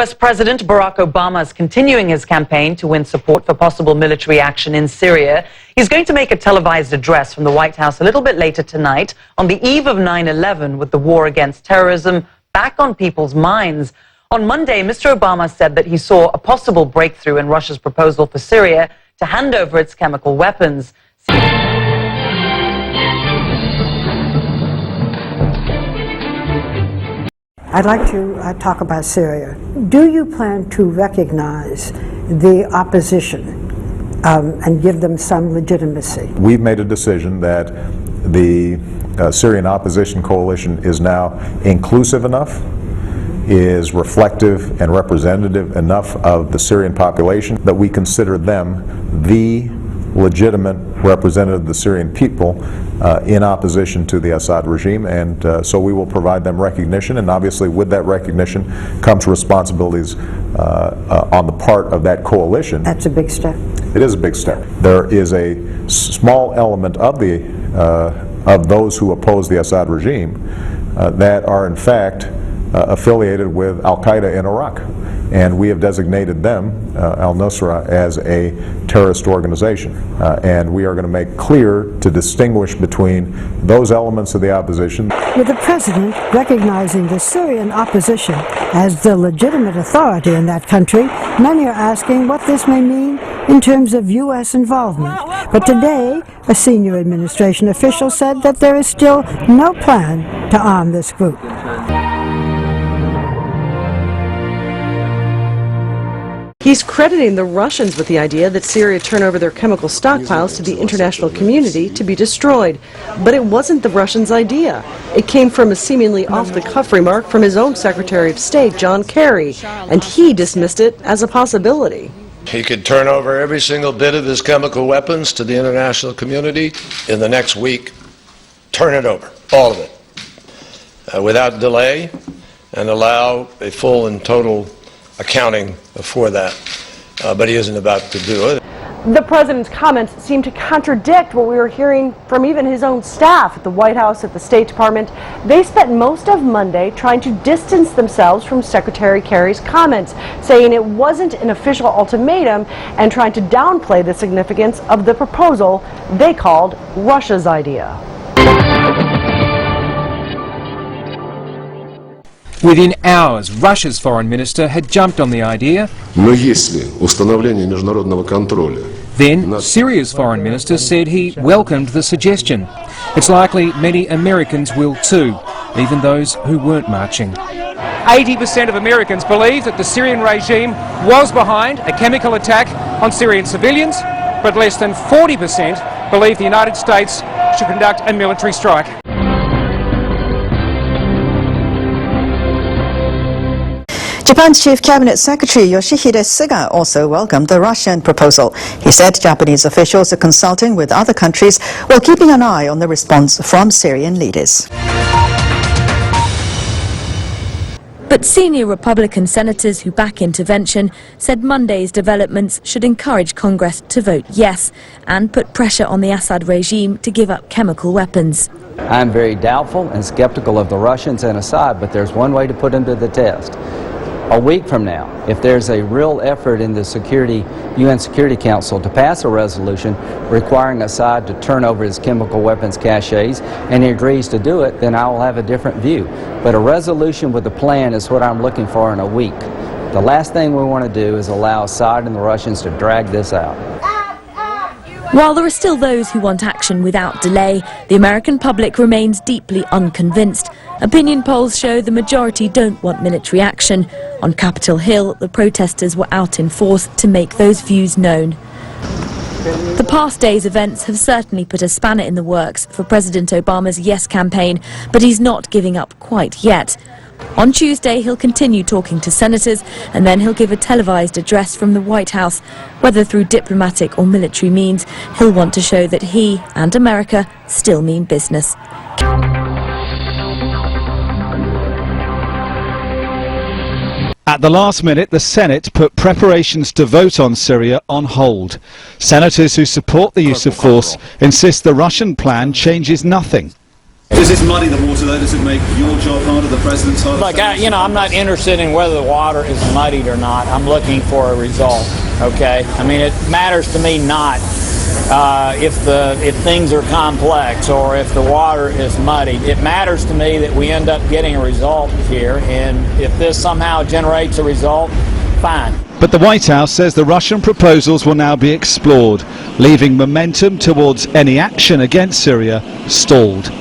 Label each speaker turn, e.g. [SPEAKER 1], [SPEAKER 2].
[SPEAKER 1] US President Barack Obama is continuing his campaign to win support for possible military action in Syria. He's going to make a televised address from the White House a little bit later tonight on the eve of 9/11, with the war against terrorism back on people's minds. On Monday, Mr. Obama said that he saw a possible breakthrough in Russia's proposal for Syria to hand over its chemical weapons.
[SPEAKER 2] I'd like to talk about Syria. Do you plan to recognize the opposition and give them some legitimacy?
[SPEAKER 3] We've made a decision that the Syrian opposition coalition is now inclusive enough, is reflective and representative enough of the Syrian population that we consider them the legitimate representative of the Syrian people in opposition to the Assad regime, and so we will provide them recognition, and obviously with that recognition comes responsibilities on the part of that coalition.
[SPEAKER 2] That's a big step.
[SPEAKER 3] It is a big step. There is a small element of those who oppose the Assad regime that are in fact affiliated with Al-Qaeda in Iraq, and we have designated them, al-Nusra, as a terrorist organization, and we are going to make clear to distinguish between those elements of the opposition.
[SPEAKER 2] With the president recognizing the Syrian opposition as the legitimate authority in that country, many are asking what this may mean in terms of U.S. involvement. But today, a senior administration official said that there is still no plan to arm this group.
[SPEAKER 4] He's crediting the Russians with the idea that Syria turn over their chemical stockpiles to the international community to be destroyed. But it wasn't the Russians' idea. It came from a seemingly off-the-cuff remark from his own Secretary of State, John Kerry, and he dismissed it as a possibility.
[SPEAKER 5] He could turn over every single bit of his chemical weapons to the international community in the next week. Turn it over, all of it, without delay, and allow a full and total accounting for that, but he isn't about to do it.
[SPEAKER 4] The president's comments seem to contradict what we were hearing from even his own staff at the White House, at the State Department. They spent most of Monday trying to distance themselves from Secretary Kerry's comments, saying it wasn't an official ultimatum and trying to downplay the significance of the proposal they called Russia's idea.
[SPEAKER 6] Within hours, Russia's foreign minister had jumped on the idea. Then, Syria's foreign minister said he welcomed the suggestion. It's likely many Americans will too, even those who weren't marching. 80% of Americans believe that the Syrian regime was behind a chemical attack on Syrian civilians, but less than 40% believe the United States should conduct a military strike.
[SPEAKER 7] Japan's Chief Cabinet Secretary Yoshihide Suga also welcomed the Russian proposal. He said Japanese officials are consulting with other countries while keeping an eye on the response from Syrian leaders.
[SPEAKER 8] But senior Republican senators who back intervention said Monday's developments should encourage Congress to vote yes and put pressure on the Assad regime to give up chemical weapons.
[SPEAKER 9] I'm very doubtful and skeptical of the Russians and Assad, but there's one way to put them to the test. A week from now, if there's a real effort in the UN Security Council to pass a resolution requiring Assad to turn over his chemical weapons caches, and he agrees to do it, then I will have a different view. But a resolution with a plan is what I'm looking for in a week. The last thing we want to do is allow Assad and the Russians to drag this out.
[SPEAKER 8] While there are still those who want action without delay, the American public remains deeply unconvinced. Opinion polls show the majority don't want military action. On Capitol Hill, the protesters were out in force to make those views known. The past day's events have certainly put a spanner in the works for President Obama's Yes campaign, but he's not giving up quite yet. On Tuesday, he'll continue talking to senators, and then he'll give a televised address from the White House. Whether through diplomatic or military means, he'll want to show that he and America still mean business.
[SPEAKER 10] At the last minute, the Senate put preparations to vote on Syria on hold. Senators who support the use of force insist the Russian plan changes nothing. Does this muddy the water though? Does it make your job harder, the president's harder?
[SPEAKER 11] Look, I'm not interested in whether the water is muddied or not. I'm looking for a result, okay? I mean, it matters to me not if things are complex or if the water is muddied. It matters to me that we end up getting a result here, and if this somehow generates a result, fine.
[SPEAKER 10] But the White House says the Russian proposals will now be explored, leaving momentum towards any action against Syria stalled.